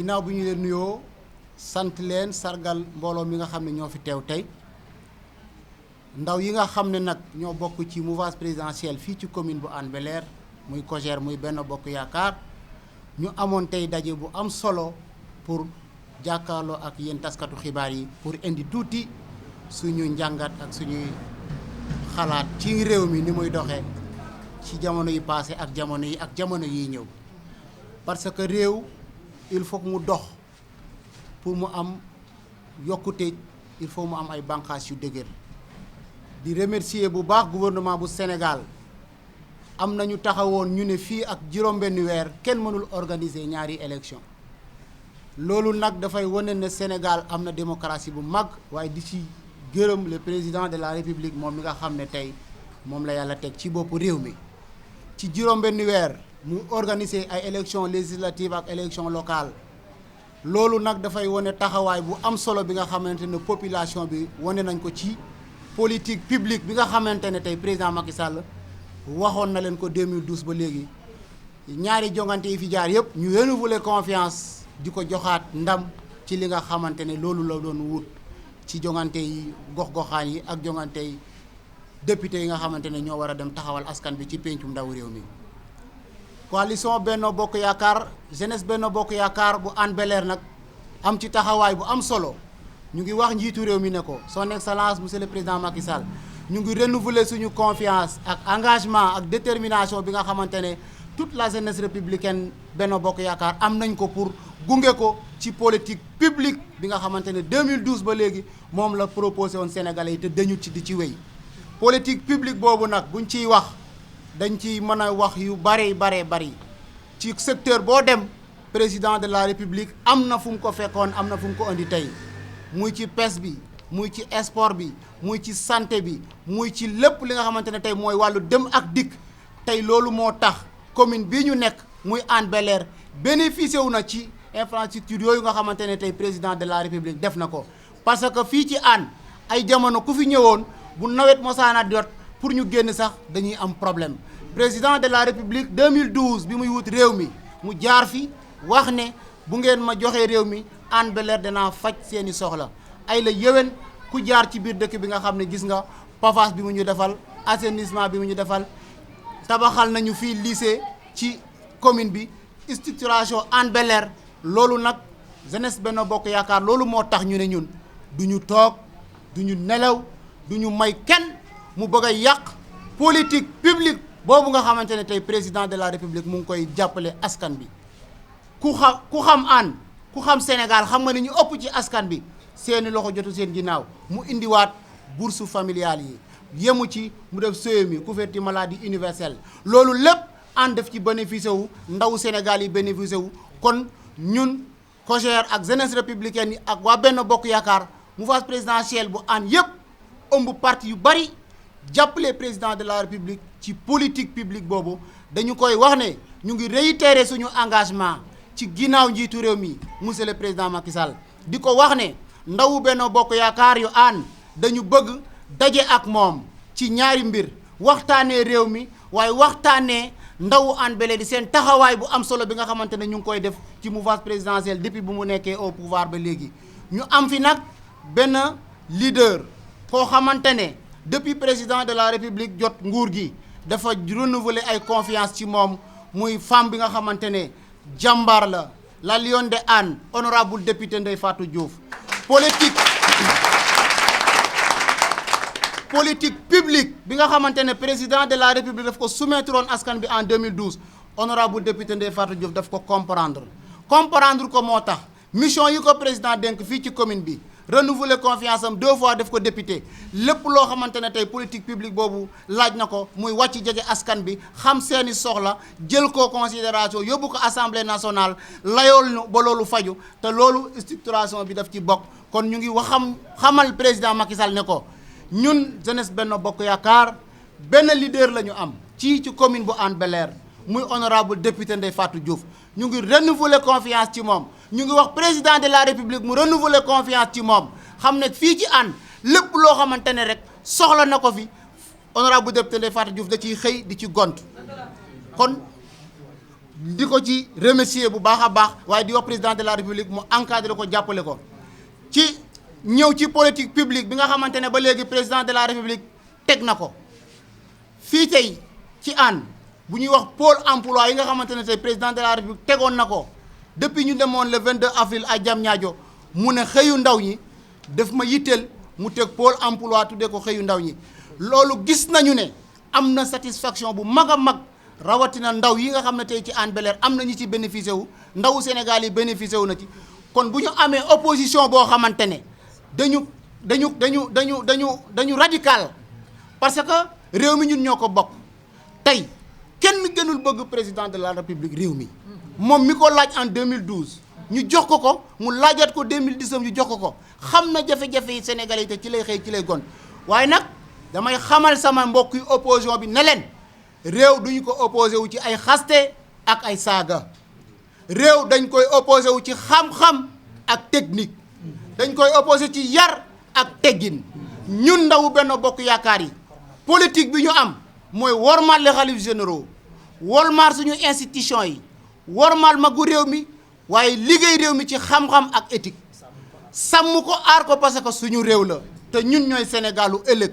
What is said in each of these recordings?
ginnaaw bi ñu leen nuyoo sant leen sargal mbooloo mi nga xam ne ñoo fi teew tey ndaw yi nga xam ne nag ñoo bokk ci mouvance présidentielle fii ci commune bu Hann Bel-Air muy COJER muy Benno Bokk Yaakaar ñu amoon tey daje bu am solo pour jàkkaarloo ak yéen taskatu xibaar yi pour indi tuuti suñu njàngat ak suñuy xalaat ci réew mi ni muy doxee ci jamono yi passé ak jamono yi ñëw parce que réew il faut que mu dox pour mu am yokkute il faut mu am ay bànqaas yu dëgër di remercier bu baax gouvernement bu Sénégal am nañu taxawoon ñu ne fii ak juróom-benn weer kenn mënul organiser ñaari élection loolu nag dafay wane ne Sénégal am na démocratie bu mag waaye di ci gërëm le président de la République moom mi nga xam ne tey moom la yàlla teg ci boppu réew mi ci juróom-benn weer mu organiser ay élection législative ak élection locale loolu nag dafay wane taxawaay bu am solo bi nga xamante ne population bi wane nañ ko ci politique publique bi nga xamante ne tey président Macky Sall waxoon na leen ko 2012 ba léegi ñaari jongante yi fi jaar yëpp ñu renouveler confiance di ko joxaat ndam ci li nga xamante ne loolu la doon wut ci jongante yi gox-goxaan yi ak jongante yi député yi nga xamante ne ñoo war a dem taxawal askan bi ci péncum ndaw réew mi. coalition Benno Bokk Yaakaar jeunesse Benno Bokk Yaakaar bu Hann Bel-Air nag am ci taxawaay bu am solo ñu ngi wax njiitu réew mi ne ko son excellence monsieur le président Macky Sall ñu ngi renouveler suñu confiance ak engagement ak détermination bi nga xamante ne toute la jeunesse républicaine Benno Bokk Yaakaar am nañ ko pour gunge ko ci politique publique bi nga xamante ne 2012 ba léegi moom la proposé woon Sénégalais yi te dañu ci di ci wéy politique publique boobu nag buñ ciy wax dañ ci mën a wax yu bari ci secteur boo dem président de la république am na fu mu ko fekkoon am na fu mu ko indi tey muy ci pêche bi muy ci sport bi muy ci santé bi muy ci lépp li nga xamante ne tey mooy wàllu dem ak dikk tey loolu moo tax commune bii ñu nekk muy Hann Bel-Air bénéficié wu na ci infrastructure yooyu nga xamante ne tey président de la république def na ko parce que fii ci Hann ay jamono ku fi ñëwoon bu nawet mosaana jot pour ñu génn sax dañuy am problème président de la république 2012 bi muy wut réew mi mu jaar fi wax ne bu ngeen ma joxee réew mi Hann Bel-Air danaa faj seeni soxla ay la yéwén ku jaar ci biir dëkk bi nga xam ne gis nga pavage bi mu ñu defal assainissement bi mu ñu defal tabaxal nañu fii lycée ci commune bi structuration Hann Bel-Air loolu nag jeunesse Benno Bokk Yaakaar loolu moo tax ñu ne ñun du ñu toog du ñu nelaw du ñu may kenn mu bëgg a yàq politique publique boobu nga xamante ne tey président de la république mu ngi koy jàppale askan bi ku xam Hann ku xam Sénégal xam nga ni ñu ëpp ci askan bi seeni loxo jotu seen ginnaaw mu indiwaat bourse familiale yi yemu ci mu def CMU couverture maladie universelle loolu lépp Hann def ci bénéficié wu ndaw Sénégal yi bénéficié wu kon ñun COJER ak jeunesse républicaine yi ak waa Benno Bokk Yaakaar mouvance présidentielle bu Hann yëpp ëmb parti yu bari jàppale président de la république ci politique publique boobu dañu koy wax ne ñu ngi réitérer suñu engagement ci ginnaaw njiitu réew mi monsieur le président Macky Sall di ko wax ne ndawu Benno Bokk Yaakaar yu Hann dañu bëgg daje ak moom ci ñaari mbir waxtaanee réew mi waaye waxtaanee ndawu Hann Bel-Air di seen taxawaay bu am solo bi nga xamante ne ñu ngi koy def ci mouvance présidentielle depuis bu mu nekkee au pouvoir ba léegi ñu am fi nag benn leader koo xamante ne depuis président de la république jot nguur gi dafa renouveler ay confiance ci moom muy femme bi nga xamante ne jàmbaar la lionne de Hann honorable député Ndeye Fatou Diouf politique publique bi nga xamante ne président de la république daf ko soumettre woon askan bi en 2012 honorable député Ndeye Fatou Diouf daf ko comprendre ko moo tax mission yi ko président dénk fii ci commune bi renouveler confiance am 2 fois def ko député lépp loo xamante ne tey politique publique boobu laaj na ko muy wàcc jege askan bi xam seeni soxla jël ko considération yóbbu ko assemblée nationale layool ñu ba loolu faju te loolu structuration bi daf ci bokk kon ñu ngi xamal président Macky Sall ne ko ñun jeunesse Benno Bokk Yaakaar benn leader la ñu am ci commune bu Hann Bel-Air muy honorable député Ndeye Fatou Diouf ñu ngi renouveler confiance ci moom ñu ngi wax président de la république mu renouveler confiance ci moom xam ne fii ci Hann lépp loo xamante ne rek soxla na ko fi honorable député Ndeye Fatou Diouf da ciy xëy di ci gont kon di ko ci remercier bu baax a baax waaye di wax président de la république mu encadré ko jàppale ko ci ñëw ci politique publique bi nga xamante ne ba léegi président de la république teg na ko fii tey ci Hann bu ñuy wax pôle emploi yi nga xamante ne tey président de la république tegoon na ko depuis ñu demoon le 22 avril à Diamniadio mu ne xëyu ndaw ñi daf ma yitteel mu teg pôle emploi tuddee ko xëyu ndaw ñi loolu gis nañu ne am na satisfaction bu mag a mag rawatina ndaw yi nga xam ne tey ci Hann Bel-Air am na ñu ci bénéficié wu ndawu Sénégal yi bénéficié wu na ci kon bu ñu amee opposition boo xamante ne dañu radical parce que réew mi ñun ñoo ko bokk tey kenn gënul bëgg président de la république réew mi moom mi ko laaj en 2012 ñu jox ko mu laajaat ko 2019 ñu jox ko xam na jafe-jafe yi Sénégalais yi te ci lay xëy ci lay gon waaye nag damay xamal sama mbokk yu opposition bi ne leen réew duñu ko opposé wu ci ay xaste ak ay saaga réew dañ koy opposé wu ci xam-xam ak technique dañ koy opposé ci yar ak teggin ñun ndawu Benno Bokk Yaakaar yi politique bi ñu am mooy wormaal les xalifes généraux wormaal suñu institution yi wormaal magu réew mi waaye liggéey réew mi ci xam-xam ak éthique sàmm ko aar ko parce que suñu réew la te ñun ñooy Sénégalu ëllëg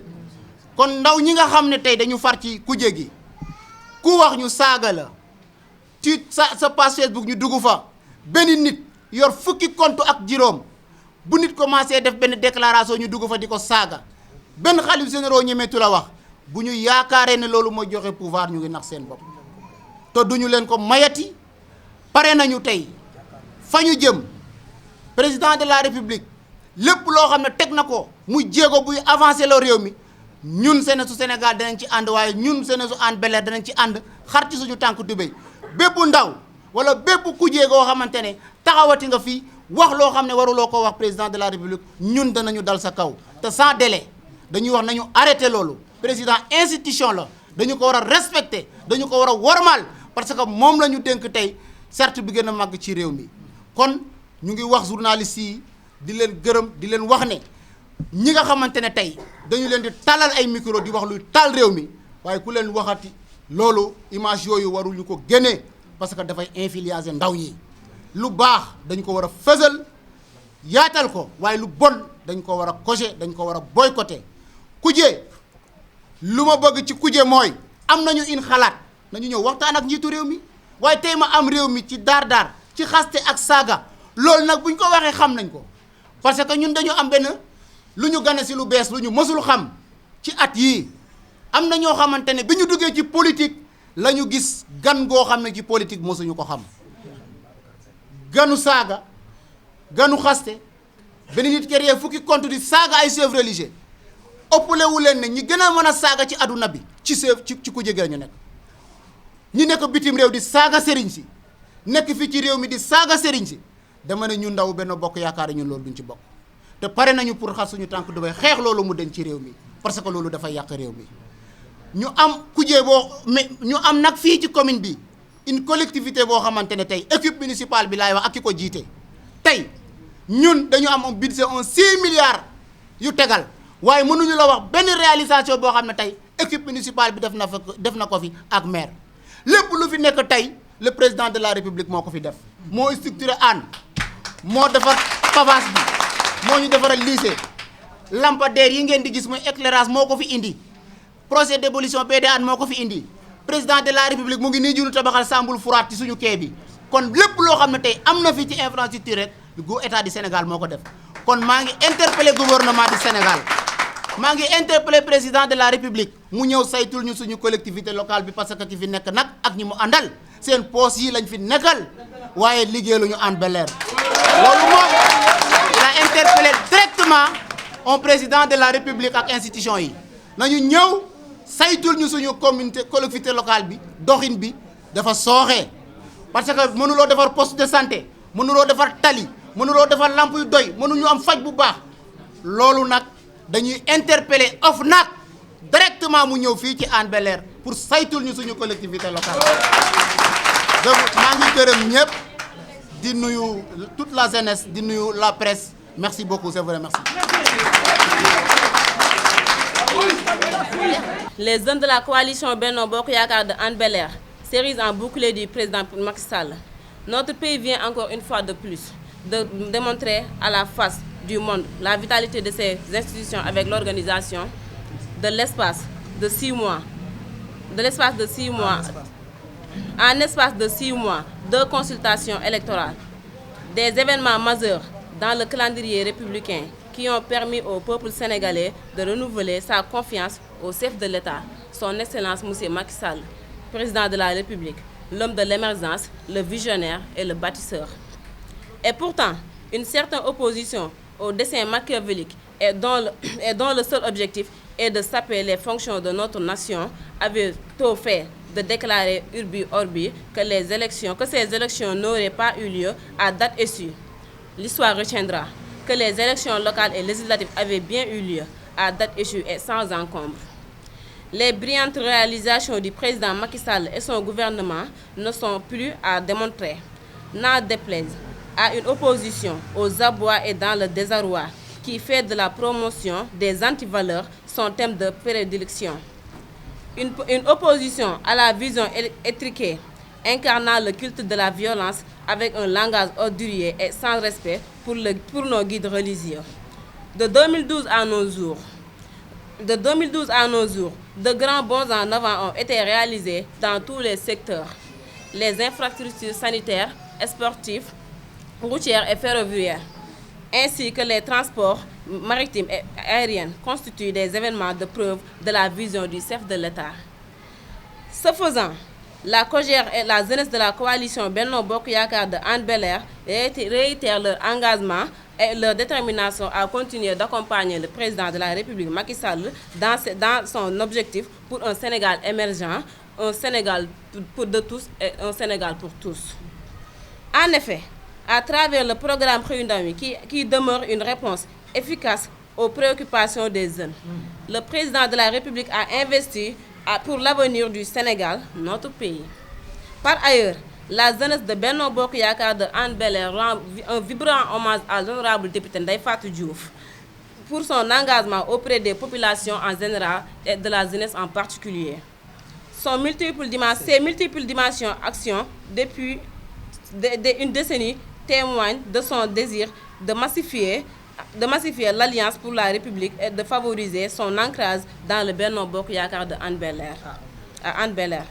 kon ndaw ñi nga xam ne tey dañu far ci kuje gi ku wax ñu saaga la ci sa page Facebook ñu dugg fa benn nit yor fukki compte ak juróom bu nit commencé def benn déclaration ñu dugg fa di ko saaga benn xalif généraux ñemeetu la wax bu ñu yaakaaree ne loolu mooy joxe pouvoir ñu ngi nax seen bopp te duñu leen ko mayati pare nañu tey fa ñu jëm président de la république lépp loo xam ne teg na ko muy jéego buy avancé loo réew mi ñun Sénégal Sénégal danañ ci ànd waaye ñun Sénégal Hann Bel-Air danañ ci ànd xar ci suñu tànk tubéy bépp ndaw wala bépp kujee goo xamante ne taxawati nga fii wax loo xam ne waruloo ko wax président de la république ñun danañu dal sa kaw te sans délai dañuy wax nañu arrêté loolu président institution la dañu ko war a respecté dañu ko war a wormaal parce que moom la ñu dénk tey certes bi gën a màgg ci réew mi kon ñu ngi wax journalistes yi di leen gërëm di leen wax ne ñi nga xamante ne tey dañu leen di talal ay micro di wax luy taal réew mi waaye ku leen waxati loolu image yooyu waruñu ko génnee parce que dafay influencer ndaw ñi lu baax dañ ko war a fësal yaatal ko waaye lu bon dañ ko war a coché dañ ko war a boycotté kuje lu ma bëgg ci kuje mooy am nañu une xalaat nañu ñëw waxtaan ak njiitu réew mi waaye tey ma am réew mi ci daar ci xaste ak saaga loolu nag buñ ko waxee xam nañ ko parce que ñun dañu am benn lu ñu gane si lu bees lu ñu mësul xam ci at yii am na ñoo xamante ne bi ñu duggee ci politique la ñu gis gan goo xam ne ci politique mësuñu ko xam ganu saaga ganu xaste benn nit créé fukki compte di saaga ay chefs religieux ëppale wu leen ne ñi gën a mën a saaga ci aduna bi ci chef ci ku jege ñu nekk ñi nekk bitim réew di saaga sëriñ si nekk fii ci réew mi di saaga sëriñ si dama ne ñu ndaw Benno Bokk Yaakaar ñun loolu duñ ci bokk te pare nañu pour xar suñu tànk dubay xeex loolu mu den ci réew mi parce que loolu dafay yàq réew mi ñu am kujee boo mais ñu am nag fii ci commune bi une collectivité boo xamante ne tey équipe municipale bi laay wax ak ki ko jiite tey ñun dañu am un budget 6 milliards yu tegal waaye mënuñu la wax benn réalisation boo xam ne tey équipe municipale bi def na ko fi ak maire lépp lu fi nekk tey le président de la république moo ko fi def moo structuré Hann moo defar pavage bi moo ñu defaral lycée lampadaire yi ngeen di gis mooy éclairage moo ko fi indi projet d'évolution BD Hann moo ko fi indi président de la république mu ngi nii junu tabaxal sambul furaat ci suñu quai bi kon lépp loo xam ne tey am na fi ci infrastructure rek gu état du Sénégal moo ko def kon maa ngi interpellé gouvernement du Sénégal maa ngi interpellé président de la république mu ñëw saytul ñu suñu collectivité locale bi parce que ki fi nekk nag ak ñi mu àndal seen poos yi lañ fi nekkal waaye liggéey lu ñu Hann Bel-Air loolu moom il a interpellé directement un président de la république ak institution yi nañu ñëw saytul ñu suñu communauté collectivité locale bi doxin bi dafa sooxee parce que mënuloo defar poste de santé mënuloo defar tali mënuloo defar lamp yu doy mënuñu am faj bu baax loolu nag dañuy interpeller OFNAC directement mu ñëw fii ci Hann Bel-Air pour saytul ñu suñu collectivité locale donc maa ngi gërëm ñëpp di nuyu toute la jeunesse di nuyu la presse merci beaucoup c'est vrai merci. Les jeunes de la coalition Benno Bokk Yaakaar de Hann Bel-Air cerise en bouclier du président Macky Sall, notre pays vient encore une fois de plus de démontrer à la face du monde la vitalité de ses institutions avec l'organisation de l'espace de 6 mois, en espace de 6 mois, 2 consultations électorales, des événements majeurs dans le calendrier républicain qui ont permis au peuple sénégalais de renouveler sa confiance au chef de l'État, son Excellence M. Macky Sall, président de la République, l'homme de l'émergence, le visionnaire et le bâtisseur. Et pourtant, une certaine opposition au dessein machiavélique et dont le seul objectif est de saper les fonctions de notre nation avait tôt fait de déclarer urbi orbi que ces élections n'auraient pas eu lieu à date échue. L'histoire retiendra que les élections locales et législatives avaient bien eu lieu à date échue et sans encombre. Les brillantes réalisations du président Macky Sall et son gouvernement ne sont plus à démontrer. N'en déplaise à une opposition aux abois et dans le désarroi qui fait de la promotion des antivaleurs son thème de prédilection. Une opposition à la vision étriquée, incarnant le culte de la violence avec un langage ordurier et sans respect pour nos guides religieux. De 2012 à nos jours, de grands bonds en avant ont été réalisés dans tous les secteurs. Les infrastructures sanitaires, sportives, routières et ferroviaires, ainsi que les transports maritimes et aériens constituent des événements de preuve de la vision du chef de l'État. Ce faisant, la COJER et la jeunesse de la coalition Benno Bokk Yakaar de Hann Bel-Air réitèrent leur engagement et leur détermination à continuer d'accompagner le président de la République Macky Sall dans son objectif pour un Sénégal émergent, un Sénégal de tous et un Sénégal pour tous. En effet, à travers le programme Xëyu Ndaw mi qui demeure une réponse efficace aux préoccupations des jeunes, le président de la République a investi pour l'avenir du Sénégal, notre pays. Par ailleurs, la jeunesse de Benno Bokk Yakaar de Hann Bel-Air rend un vibrant hommage à l'honorable député Ndeye Fatou Diouf pour son engagement auprès des populations en général et de la jeunesse en particulier. Ses multiples dimensions actions depuis une décennie témoignent de son désir de massifier l'Alliance pour la République et de favoriser son ancrage dans le Benno Bokk Yakaar de Hann Bel-Air.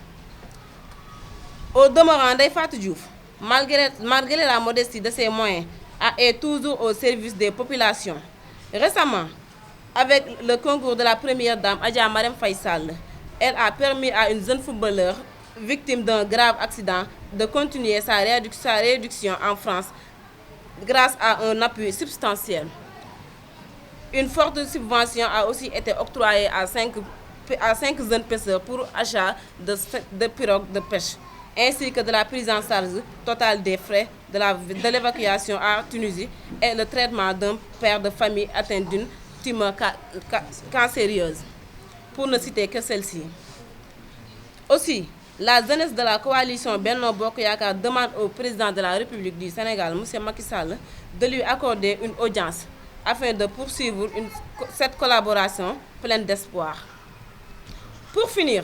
Au demeurant, Ndeye Fatou Diouf, malgré la modestie de ses moyens, est toujours au service des populations. Récemment, avec le concours de la première dame Adja Marème Faye Sall, elle a permis à une jeune footballeur victime d'un grave accident de continuer sa rééducation en France grâce à un appui substantiel. Une forte subvention a aussi été octroyée à 5 jeunes pêcheurs pour achat de pirogues de pêche, ainsi que de la prise en charge totale des frais de l'évacuation à Tunisie et le traitement d'un père de famille atteint d'une tumeur cancéreuse, pour ne citer que celle-ci. Aussi, la jeunesse de la coalition Benno Bokk Yakaar demande au président de la République du Sénégal, M. Macky Sall, de lui accorder une audience afin de poursuivre cette collaboration pleine d'espoir. Pour finir,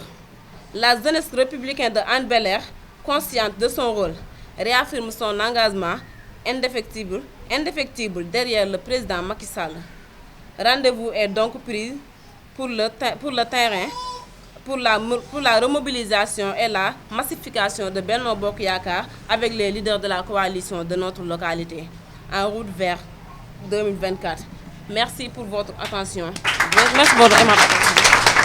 la jeunesse républicaine de Hann Bel-Air, consciente de son rôle, réaffirme son engagement indéfectible derrière le président Macky Sall. Rendez-vous est donc pris pour le terrain, pour la remobilisation et la massification de Benno Bokk Yakaar avec les leaders de la coalition de notre localité, en route vers 2024. Merci pour votre attention. Merci pour votre attention.